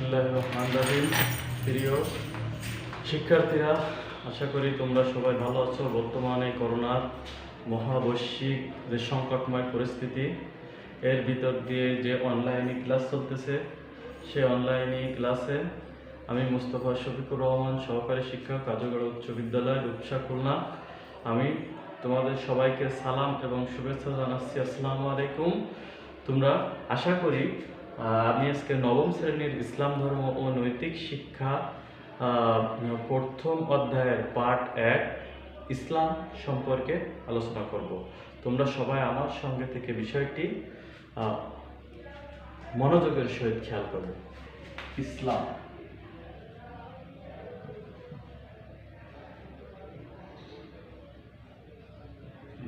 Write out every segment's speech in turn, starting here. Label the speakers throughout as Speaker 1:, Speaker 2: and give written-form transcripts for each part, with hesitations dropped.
Speaker 1: বিসমিল্লাহির রহমানির রহিম। প্রিয় শিক্ষার্থীরা, আশা করি তোমরা সবাই ভালো আছো। বর্তমানে করোনার মহাবৈশ্বিক যে সংকটময় পরিস্থিতি, এর ভিতর দিয়ে যে অনলাইনে ক্লাস চলতেছে, সেই অনলাইনে ক্লাসে আমি মুস্তফা শফিকুর রহমান, সহকারী শিক্ষক, কাজুগড় উচ্চ বিদ্যালয়, রূপসা, খুলনা। আমি তোমাদের সবাইকে সালাম এবং শুভেচ্ছা জানাচ্ছি। আসসালামু আলাইকুম। তোমরা আশা করি আমি আজকে নবম শ্রেণীর ইসলাম ধর্ম ও নৈতিক শিক্ষা প্রথম অধ্যায়ের পার্ট 1 ইসলাম সম্পর্কে আলোচনা করব। তোমরা সবাই আমার সঙ্গে থেকে বিষয়টি মনোযোগের সহিত খেয়াল করবে। ইসলাম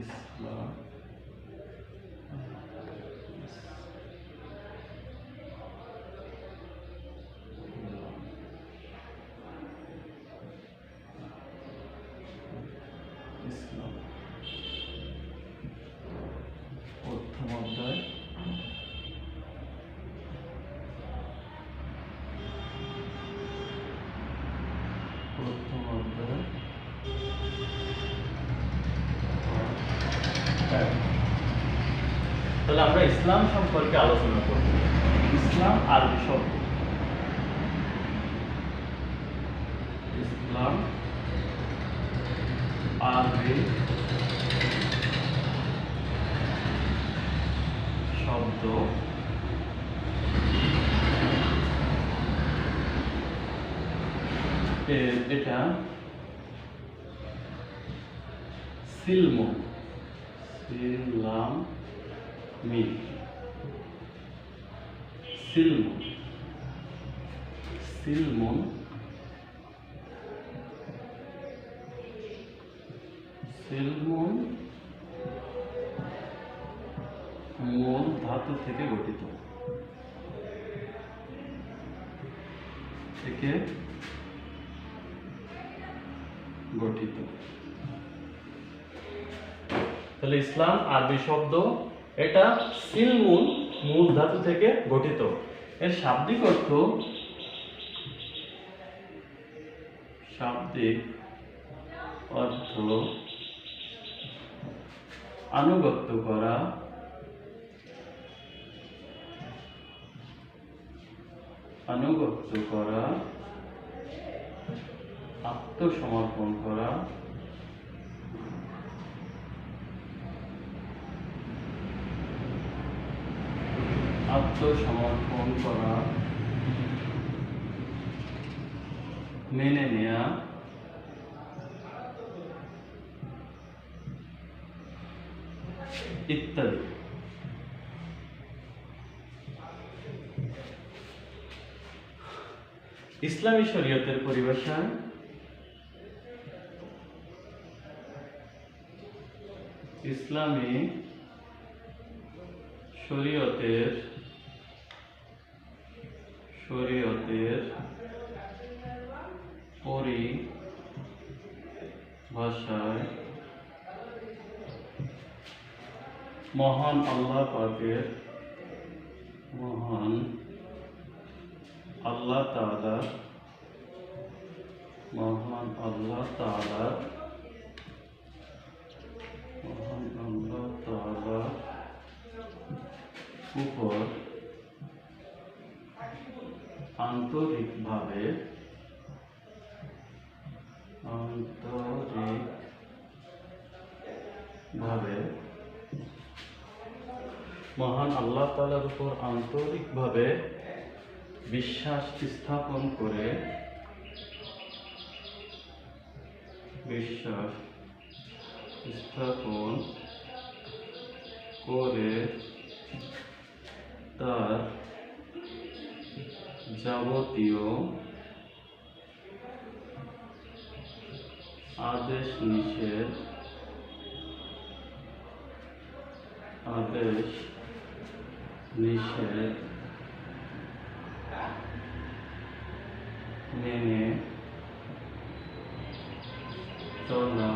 Speaker 1: ইসলাম ইসলাম প্রথম অধ্যায় তাহলে আমরা ইসলাম সম্পর্কে আলোচনা করব। ইসলাম আরবি শব্দ। ইসলাম আরবি শব্দ। এটা সিলমু সিলাম মি সিলমুন সিলমুন সিলমুন মূল ধাতু থেকে গঠিত। তাহলে ইসলাম আরবি শব্দ, এটা সিলমুন মূল ধাতু থেকে গঠিত। এর শাব্দিক অর্থ আনুগত্য করা, আত্মসমর্পণ করা, মেনে নেয়া, ইত্যাদি। ইসলামী শরীয়তের পরিভাষায় ইসলামী শরীয়তের পরিভাষায় মহান আল্লাহ তাআলার উপর আন্তরিকভাবে মহান আল্লাহ তাআলার উপর আন্তরিকভাবে বিশ্বাস স্থাপন করে তার যাবতীয় আদেশ নিষেধ মেনে চলা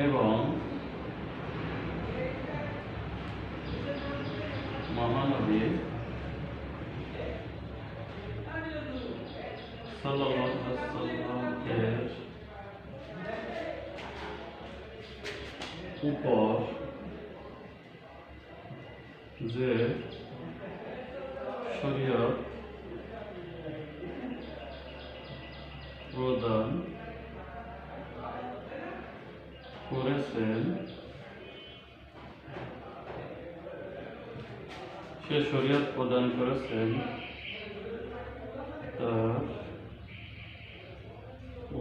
Speaker 1: এবং মহানবী সাল্লাল্লাহু আলাইহি ওয়াসাল্লামের উপর যে শরীয়ত প্রদান করেছেন সে শরীয়ত প্রদান করেছেন তার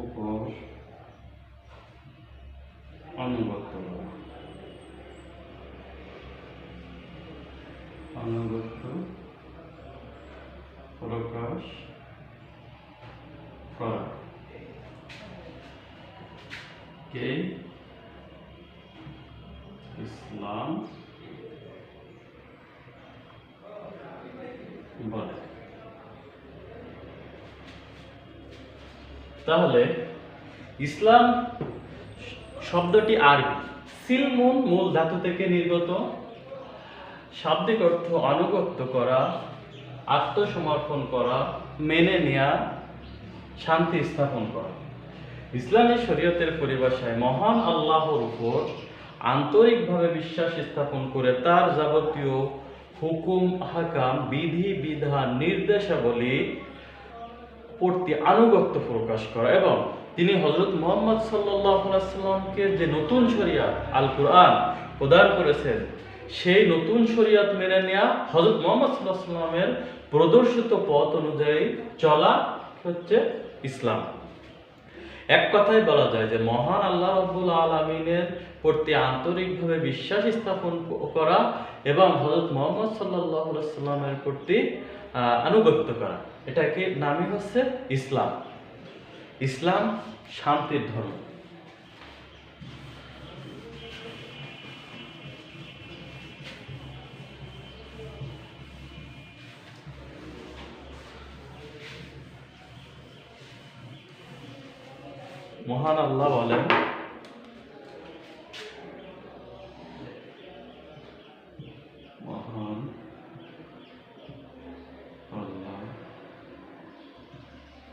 Speaker 1: উপর আনুগত্য প্রকাশ করা কে ইসলাম বলে। তাহলে ইসলাম শব্দটি আরবি, সিলমুন মূল ধাতু থেকে নির্গত। শাব্দিক অর্থ আনুগত্য করা, আত্মসমর্পণ করা, মেনে নেয়া, শান্তি স্থাপন করা। ইসলামী শরীয়তের পরিভাষায় মহান আল্লাহর উপর আন্তরিকভাবে বিশ্বাস স্থাপন করে তার যাবতীয় হুকুম, হাকাম, বিধি, বিধান, নির্দেশাবলী প্রতি আনুগত্য প্রকাশ করা এবং তিনি হযরত মুহাম্মদ সাল্লাল্লাহু আলাইহি ওয়াসাল্লামকে যে নতুন শরীয়ত আল কুরআন প্রদান করেছেন সেই নতুন শরীয়ত মেনে নেওয়া, হযরত মুহাম্মদ সাল্লাল্লাহু আলাইহি ওয়াসাল্লামের প্রদর্শিত পথ অনুযায়ী চলা হচ্ছে ইসলাম। এক কথায় বলা যায় যে মহান আল্লাহ রাব্বুল আলামিনের প্রতি আন্তরিকভাবে বিশ্বাস স্থাপন করা এবং হযরত মুহাম্মদ সাল্লাল্লাহু আলাইহি ওয়াসাল্লামের প্রতি আনুগত্য করা, এটাকে নামই হচ্ছে ইসলাম। ইসলাম শান্তির ধর্ম। মহান আল্লাহ বলেন, মহান আল্লাহ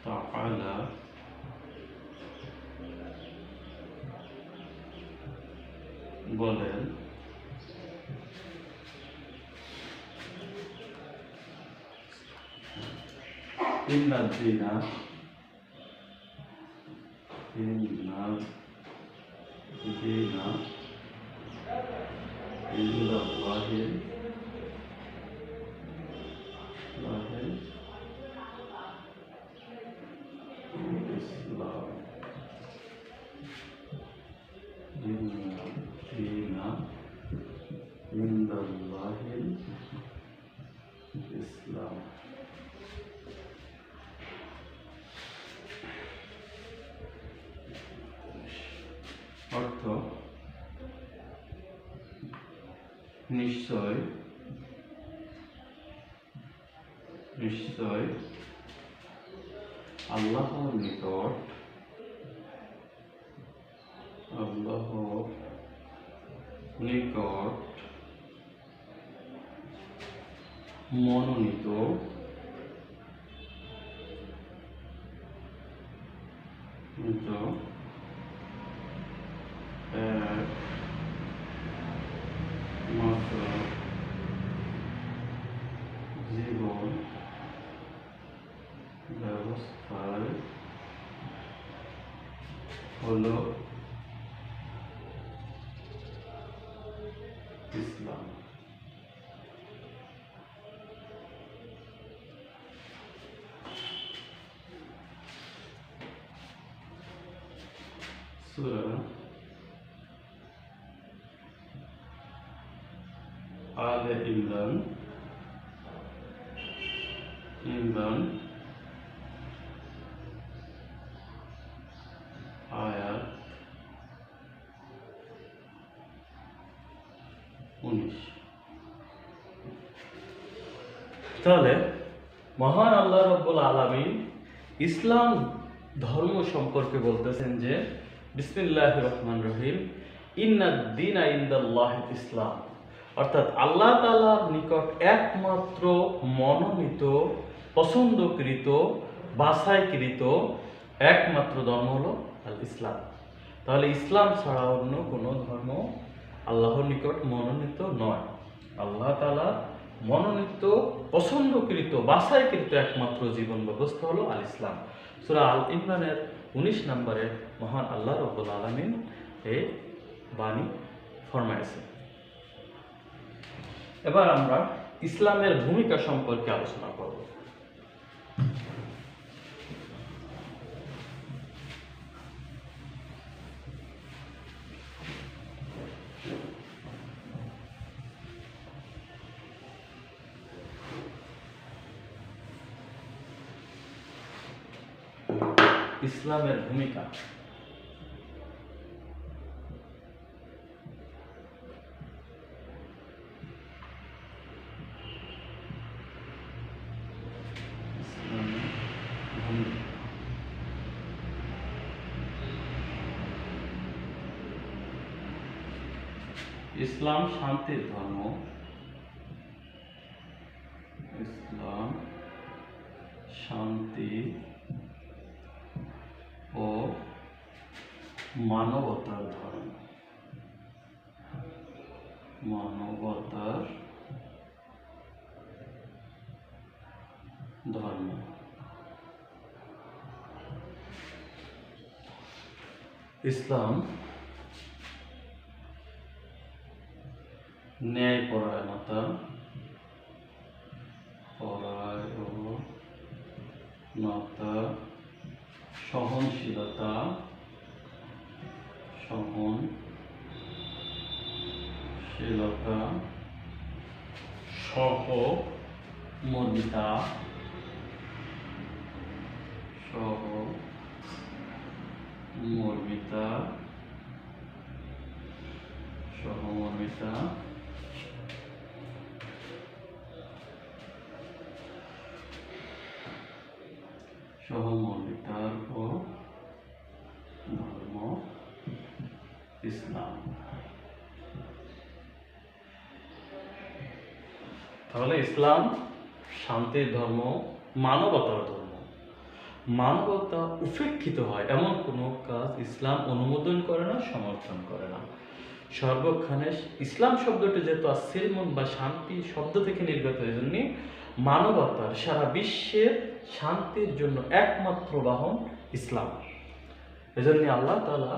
Speaker 1: তাআলা বলেন, ইন্নাদ দীনা ইনদাল্লাহিল ইসলাম। ইনদাল্লাহিল ইসলাম। অর্থ নিশ্চয় আল্লাহর নিকট মনোনীত একমাত্র জীবন ব্যবস্থায় হলো ইসলাম। সূরা আলে ইমরান আয়াত 19। তাহলে মহান আল্লাহ রাব্বুল আলামিন ইসলাম ধর্ম সম্পর্কে বলতেছেন যে বিসমিল্লাহির রহমানির রহিম, ইন্নাদ দীনা ইনদাল্লাহিল ইসলাম, অর্থাৎ আল্লাহ তাআলার নিকট একমাত্র মনোনীত, পছন্দকৃত বাছাইকৃত একমাত্র ধর্ম হলো আল ইসলাম। তাহলে ইসলাম ছাড়া অন্য কোনো ধর্ম আল্লাহর নিকট মনোনীত নয়। আল্লাহ তাআলা মনোনীত, পছন্দকৃত, বাছাইকৃত একমাত্র জীবন ব্যবস্থা হলো আল ইসলাম। সূরা আল ইমরানের 19 নম্বরে মহান আল্লাহ রাব্বুল আলামিন এই বাণী ফরমাইছে। এবার আমরা ইসলামের ভূমিকা সম্পর্কে আলোচনা করব। ইসলামের ভূমিকা। ইসলাম শান্তির ধর্ম। ইসলাম শান্তি ও মানবতার ধর্ম। মানবতার ধর্ম। ইসলাম ন্যায়পরায়ণতা, সহনশীলতা, সহমর্মিতা, সহমর্মিতার ও ধর্ম ইসলাম। তাহলে ইসলাম শান্তির ধর্ম, মানবতার ধর্ম। মানবতা উপেক্ষিত হয় এমন কোনো কাজ ইসলাম অনুমোদন করে না, সমর্থন করে না। সর্বক্ষণে ইসলাম শব্দটি যেহেতু আসিলমন বা শান্তি শব্দ থেকে নির্গত, এই জন্য মানবতার, সারা বিশ্বের শান্তির জন্য একমাত্র বাহন ইসলাম। এজন্য আল্লাহ তাআলা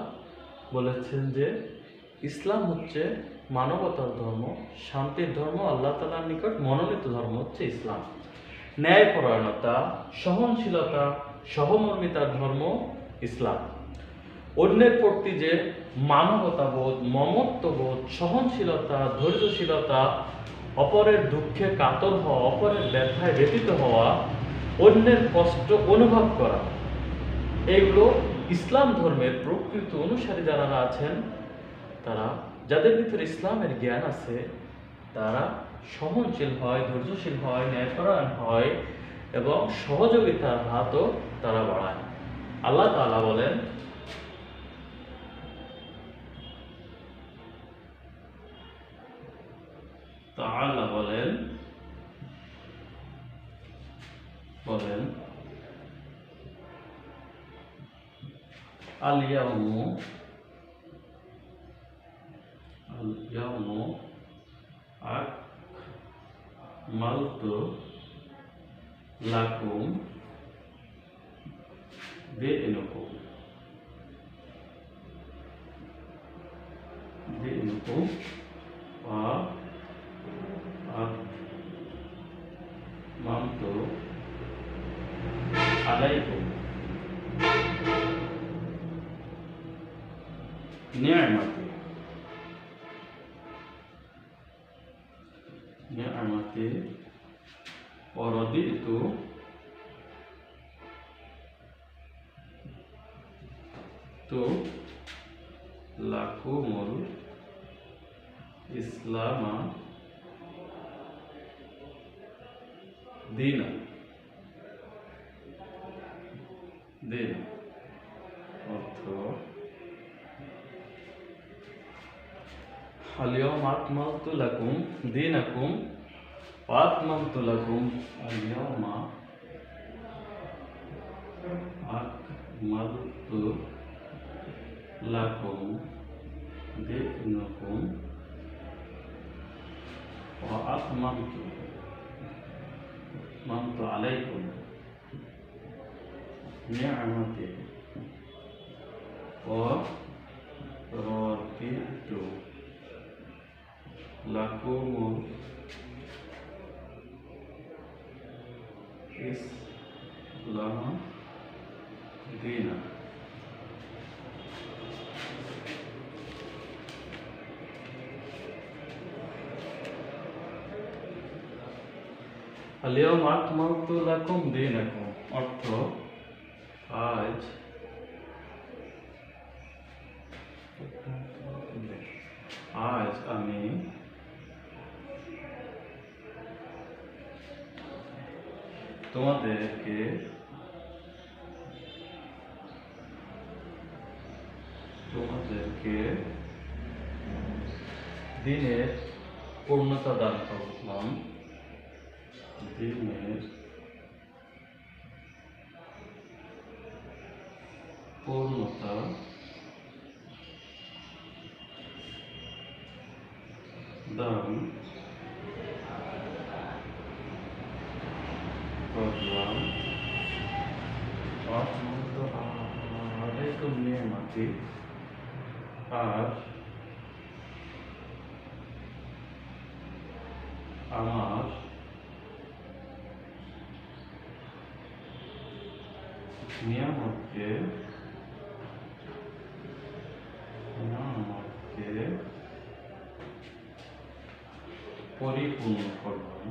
Speaker 1: বলেছেন যে ইসলাম হচ্ছে মানবতার ধর্ম, শান্তির ধর্ম। আল্লাহ তাআলার নিকট মনোনীত ধর্ম হচ্ছে ইসলাম। ন্যায়পরায়ণতা, সহনশীলতা, সহমর্মিতার ধর্ম ইসলাম। অন্যের প্রতি যে মানবতাবোধ, মমত্ববোধ, সহনশীলতা, ধৈর্যশীলতা, অপরের দুঃখে কাতর হওয়া, অপরের ব্যথায় ব্যথিত হওয়া, অন্যের কষ্ট অনুভব করা, এগুলো ইসলাম ধর্মের প্রকৃত অনুসারী যারা আছেন, তারা, যাদের ভিতরে ইসলামের জ্ঞান আছে, তারা সহনশীল হয়, ধৈর্যশীল হয়, ন্যায়পরায়ণ হয় এবং সহযোগিতার হাতও তারা বাড়ায়। আল্লাহ তাআলা বলেন, আল-ইয়াউমু আকমালতু লাকুম দীনাকুম ওয়া আতমামতু আলাইকুম নি'মাতি ওয়া রাদিতু লাকুমুল ইসলামা দীনা। অর্থ, আল-ইয়াউমা আকমালতু লাকুম দীনাকুম ওয়া আতমামতু লাকুম আল-ইয়াউমা আকমালতু লাকুম দীনাকুম ওয়া আতমামতু আলাইকুম নি'মাতি ওয়া রাদিতু লাকুমুল ইসলাম দীনা। আল-ইয়াওমা আকমালতু লাকুম দীনাকুম অর্থ আজ আমি তোমাদেরকে দিনের পূর্ণতা দান করলাম। দিনের পূর্ণতা দান করলাম। আলাইকুম নি'মাতি আর আমার নিয়ামতকে পরিপূর্ণ করলাম।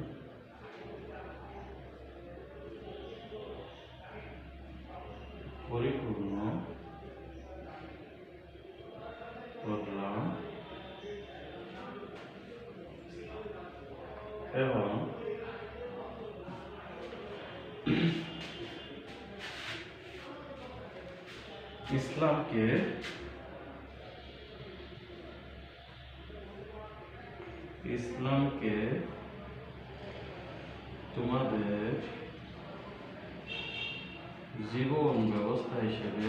Speaker 1: এবং ইসলামকে তোমাদের জীবন ব্যবস্থা হিসেবে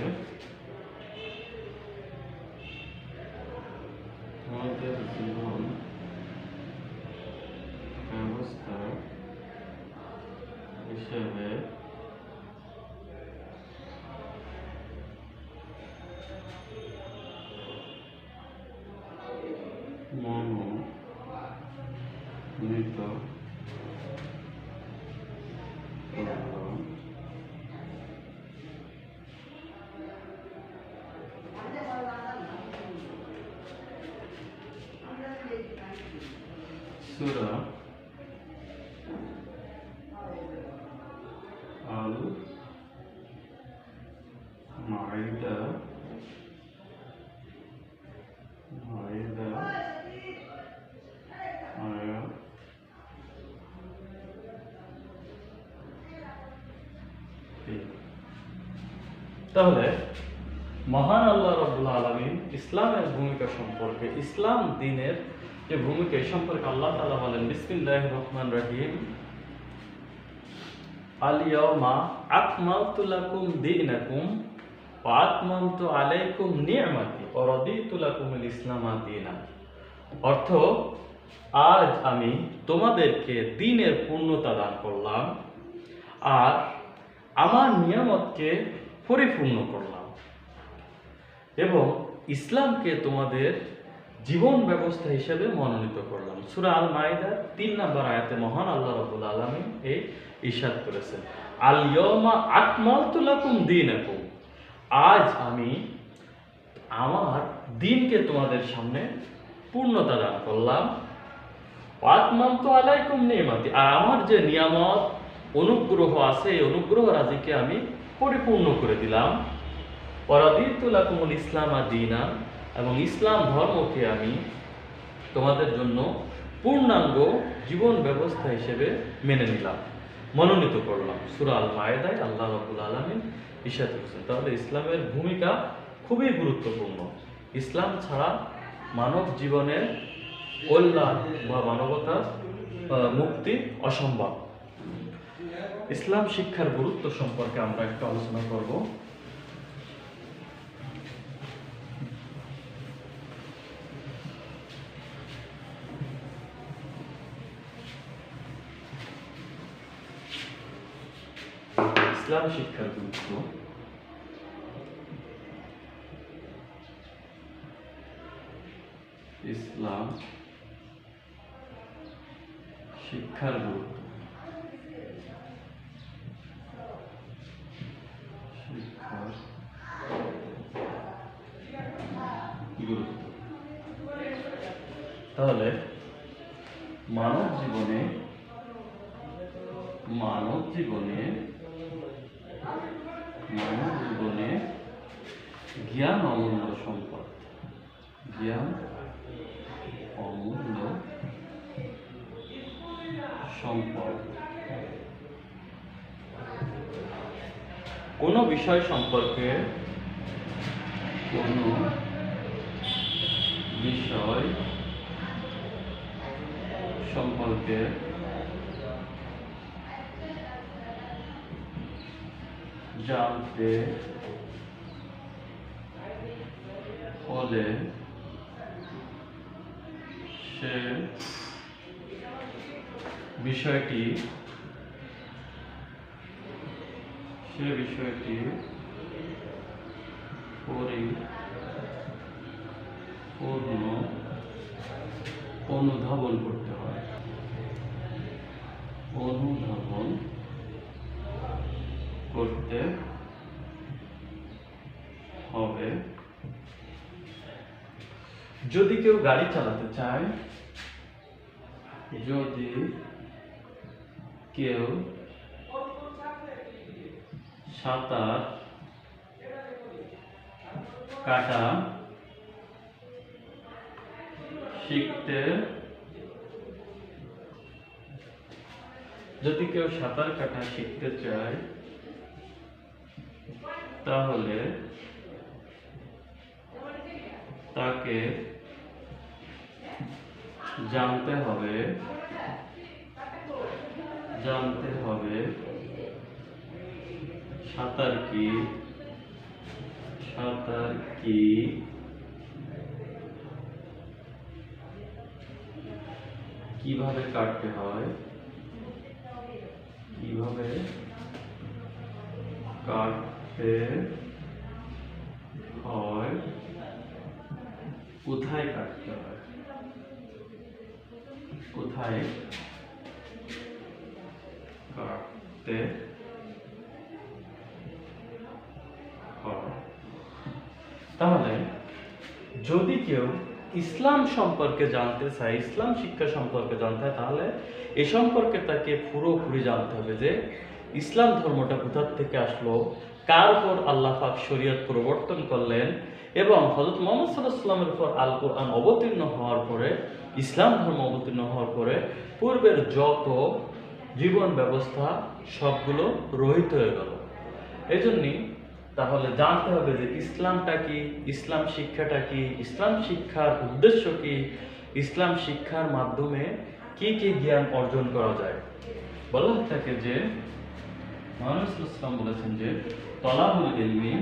Speaker 1: মনোনীত করলাম। সূরা আল মাইদা তাহলে মহান আল্লাহ রাব্বুল আলামিন ইসলামের ভূমিকা সম্পর্কে, ইসলাম দ্বীনের যে ভূমিকা এই সম্পর্কে আল্লাহ তাআলা বলেন, বিসমিল্লাহির রহমানির রহিম, আল-ইয়াওমা আকমালতু লাকুম দীনাকুম ওয়া আতমামতু আলাইকুম নি'মাতি ওয়া রাদিতু লাকুমুল ইসলাম দীনা। অর্থ, আজ আমি তোমাদেরকে দ্বীনের পূর্ণতা দান করলাম আর আমার নিয়ামতকে পরিপূর্ণ করলাম এবং ইসলামকে তোমাদের জীবন ব্যবস্থা হিসেবে মনোনীত করলাম। সূরা আল মাইদা 3 নম্বর আয়াতে মহান আল্লাহ রাব্বুল আলামিন এই ইরশাদ করেছেন, আল ইয়াওমা আকমালতু লাকুম দীনাকুম, আজ আমি আমার দ্বীনকে তোমাদের সামনে পূর্ণতা দান করলাম। ওয়া আতমামতু আলাইকুম নি'মাতি, আর আমার যে নিয়ামত অনুগ্রহ আছে এই অনুগ্রহ রাজিকে আমি পরিপূর্ণ করে দিলাম। ওয়া রাদিতু লাকুমুল ইসলাম দীনা, এবং ইসলাম ধর্মকে আমি তোমাদের জন্য পূর্ণাঙ্গ জীবন ব্যবস্থা হিসেবে মেনে নিলাম, মনোনীত করলাম। সূরা আল মায়েদায় আল্লাহ রাব্বুল আলামিন ইরশাদ করেছেন। তাহলে ইসলামের ভূমিকা খুবই গুরুত্বপূর্ণ। ইসলাম ছাড়া মানব জীবনের কল্যাণ বা মানবতার মুক্তি অসম্ভব। ইসলাম শিক্ষার গুরুত্ব সম্পর্কে আমরা একটু আলোচনা করব। ইসলাম শিক্ষার গুরুত্ব। ইসলাম শিক্ষার গুরুত্ব। শিক্ষার গুরুত্ব। তাহলে মানব জীবনে জ্ঞান অমূল্য সম্পদ। জ্ঞান অমূল্য সম্পদ। কোনো বিষয় সম্পর্কে জানতে হলে সে বিষয়টি পরিপূর্ণ অনুধাবন করতে হয়। করতে হবে। যদি কেউ গাড়ি চালাতে চায়, যদি কেউ সাঁতার কাটা শিখতে চায়, তাহলে তাকে জানতে হবে সাঁতার কি, কিভাবে কাটতে হয়, কোথায় কাটতে হয়। তাহলে যদি কেউ ইসলাম সম্পর্কে জানতে চায়, ইসলাম শিক্ষা সম্পর্কে জানতে হয়, তাহলে এ সম্পর্কে তাকে পুরোপুরি জানতে হবে যে ইসলাম ধর্মটা কোথা থেকে আসলো, কার উপর আল্লাহ পাক শরীয়ত প্রবর্তন করলেন, এবং হযরত মুহাম্মদ সাল্লাল্লাহু আলাইহি ওয়াসাল্লামের উপর আল কোরআন অবতীর্ণ হওয়ার পরে, ইসলাম ধর্ম অবতীর্ণ হওয়ার পরে পূর্বের যত জীবন ব্যবস্থা সবগুলো রহিত হয়ে গেল। এজন্যই তাহলে জানতে হবে যে ইসলামটা কি, ইসলাম শিক্ষাটা কি, ইসলাম শিক্ষার উদ্দেশ্য কি, ইসলাম শিক্ষার মাধ্যমে কি কি জ্ঞান অর্জন করা যায়। বলা থাকে যে মুহাম্মদ সাল্লাল্লাহু আলাইহি ওয়াসাল্লাম বলেছেন যে তলাবুল ইলমি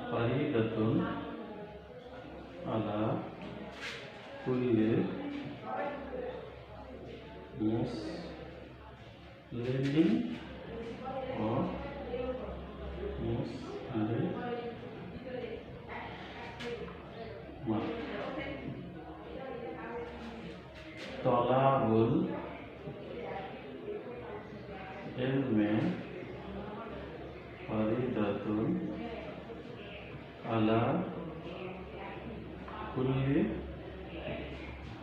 Speaker 1: ফরিদাতুন আলা কুল্লি মুসলিমিন ওয়া মুসলিমা। তলাবুল ইলমি ফরিদাতুন আলা কুল্লি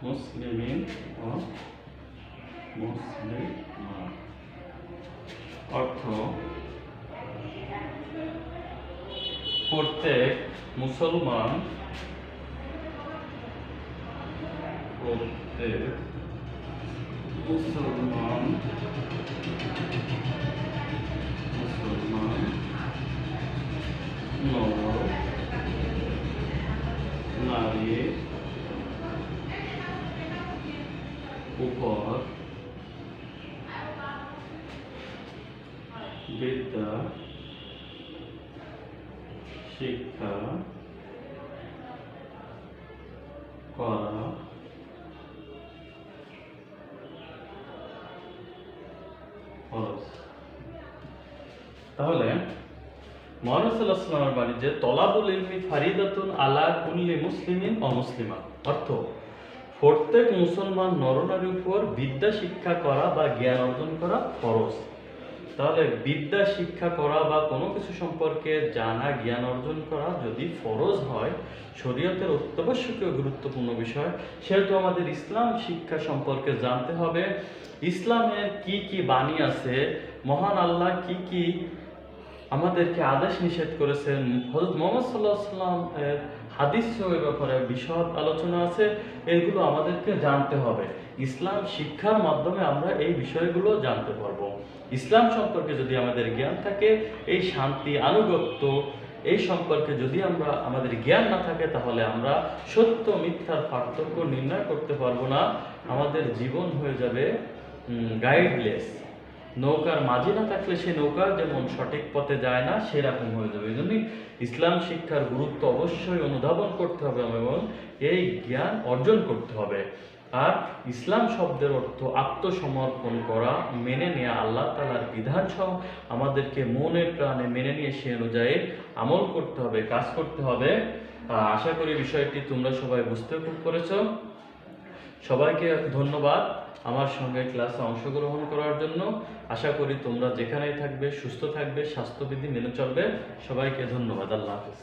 Speaker 1: মুসলিমিন ওয়া মুসলিমা। অর্থ প্রত্যেক মুসলমান নারীর উপর বিদ্যা শিক্ষা করা ফরজ। তাহলে মুহাম্মদ সাল্লাল্লাহু আলাইহি ওয়াসাল্লামের বাণী যে তলাবুল ইলমি ফারিদাতুন আলা কুল্লি মুসলিমিন ও মুসলিমা, অর্থ প্রত্যেক মুসলমান নরনারীর উপর বিদ্যা শিক্ষা করা বা জ্ঞান অর্জন করা ফরজ। তাহলে বিদ্যা শিক্ষা করা বা কোনো কিছু সম্পর্কে জানা জ্ঞান অর্জন করা যদি ফরজ হয়, শরীয়তের অত্যাবশ্যকীয় গুরুত্বপূর্ণ বিষয়, সেহেতু আমাদের ইসলাম শিক্ষা সম্পর্কে জানতে হবে। ইসলামের কি কি বাণী আছে, মহান আল্লাহ কি কি আমাদেরকে আদেশ নিষেধ করেছেন, হযরত মুহাম্মদ সাল্লাল্লাহু আলাইহি ওয়াসাল্লাম এর হাদিসেও এ ব্যাপারে বিশদ আলোচনা আছে, এগুলো আমাদেরকে জানতে হবে। ইসলাম শিক্ষার মাধ্যমে আমরা এই বিষয়গুলো জানতে পারবো। ইসলাম সম্পর্কে যদি আমাদের জ্ঞান থাকে, এই শান্তি আনুগত্য এই সম্পর্কে যদি আমাদের জ্ঞান না থাকে, তাহলে আমরা সত্য মিথ্যার পার্থক্য নির্ণয় করতে পারবো না। আমাদের জীবন হয়ে যাবে গাইডলেস। নৌকার মাঝি না থাকলে সে নৌকা যেমন সঠিক পথে যায় না, সেরকম হয়ে যাবে। এই জন্যই ইসলাম শিক্ষার গুরুত্ব অবশ্যই অনুধাবন করতে হবে এবং এই জ্ঞান অর্জন করতে হবে। আর ইসলাম শব্দের অর্থ আত্মসমর্পণ করা, মেনে নেওয়া, আল্লাহ তাআলার বিধান সহ আমাদেরকে মনে প্রাণে মেনে নিয়ে সে অনুযায়ী আমল করতে হবে, কাজ করতে হবে। আশা করি বিষয়টি তোমরা সবাই বুঝতে পেরেছো। সবাইকে ধন্যবাদ আমার সঙ্গে ক্লাসে অংশগ্রহণ করার জন্য। আশা করি তোমরা যেখানেই থাকবে সুস্থ থাকবে, স্বাস্থ্যবিধি মেনে চলবে। সবাইকে ধন্যবাদ। আল্লাহ হাফেজ।